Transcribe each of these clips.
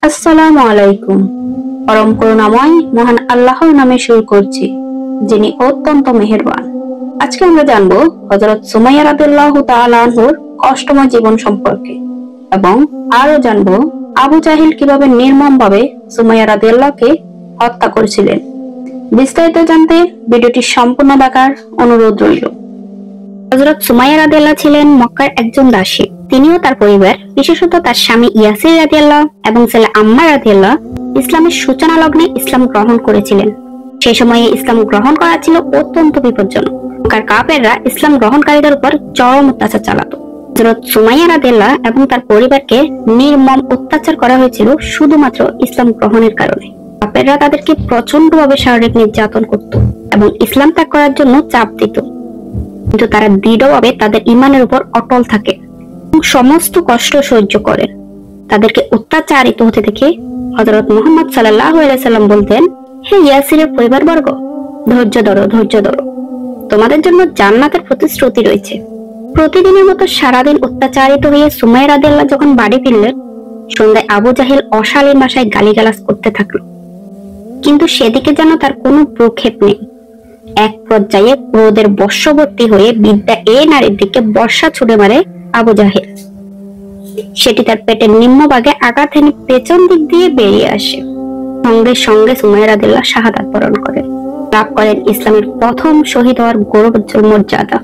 আসসালামু আলাইকুম। পরম করুণাময় মহান আল্লাহর নামে শুরু করছি, যিনি অত্যন্ত মেহেরবান। আজকে আমরা জানবো হযরত সুমাইয়া রাদিয়াল্লাহু তাআলা আনহুর কষ্টময় জীবন সম্পর্কে এবং আরো জানবো আবু জাহিল কিভাবে নির্মমভাবে সুমাইয়া রাদিয়াল্লাহকে হত্যা করেছিলেন। বিস্তারিত জানতে ভিডিওটি সম্পূর্ণ দেখার অনুরোধ রইল। হযরত সুমাইয়া রাদিয়াল্লাহ ছিলেন মক্কার একজন দাসী। তিনিও তার পরিবার, বিশেষত তার স্বামী ইয়াসির রাদিয়াল্লাহ এবং ছেলে আম্মার রাদিয়াল্লাহ ইসলামের সূচনা লগ্নে ইসলাম গ্রহণ করেছিলেন। সেই সময়ে ইসলাম গ্রহণ করা ছিল অত্যন্ত বিপজ্জনক। মক্কার কাফেররা ইসলাম গ্রহণকারীদের উপর চরম অত্যাচার চালাতো। হযরত সুমাইয়া রাদিয়াল্লাহ এবং তার পরিবারকে নির্মম অত্যাচার করা হয়েছিল শুধুমাত্র ইসলাম গ্রহণের কারণে। কাফেররা তাদেরকে প্রচন্ডভাবে শারীরিক নির্যাতন করত এবং ইসলাম ত্যাগ করার জন্য চাপ দিত, কিন্তু তারা দৃঢ়ভাবে তাদের ঈমানের উপর অটল থাকে এবং সমস্ত কষ্ট সহ্য করে। তাদেরকে অত্যাচারিত হতে দেখে হযরত মুহাম্মদ সাল্লাল্লাহু আলাইহি সাল্লাম বলতেন, হে ইয়াসিরের পরিবারবর্গ, ধৈর্য ধরো, ধৈর্য ধরো, তোমাদের জন্য জান্নাতের প্রতিশ্রুতি রয়েছে। প্রতিদিনের মতো সারাদিন অত্যাচারিত হয়ে সুমাইয়া রাদিয়াল্লাহ যখন বাড়ি ফিরলেন, সন্ধ্যায় আবু জাহিল অশালীন ভাষায় গালিগালাজ করতে থাকলো, কিন্তু সেদিকে যেন তার কোনো প্রক্ষেপ নেই। এক পর্যায়ে ক্রোধের বশবর্তী হয়ে বিদ্যা এ নারীর দিকে বর্ষা ছুড়ে মারে আবু জাহেল। সেটি তার পেটের নিম্নভাগে আঘাত এনে পেছন দিক দিয়ে বেরিয়ে আসে। সঙ্গে সঙ্গে সুমাইয়া রাদিয়াল্লাহ শাহাদাত বরণ করেন, লাভ করেন ইসলামের প্রথম শহীদ হওয়ার গৌরবোজ্জ্বল মর্যাদা।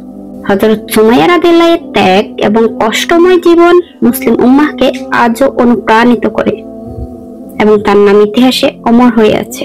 হযরত সুমাইয়া রাদিয়াল্লাহর ত্যাগ এবং কষ্টময় জীবন মুসলিম উম্মাহকে আজও অনুপ্রাণিত করে এবং তার নাম ইতিহাসে অমর হয়ে আছে।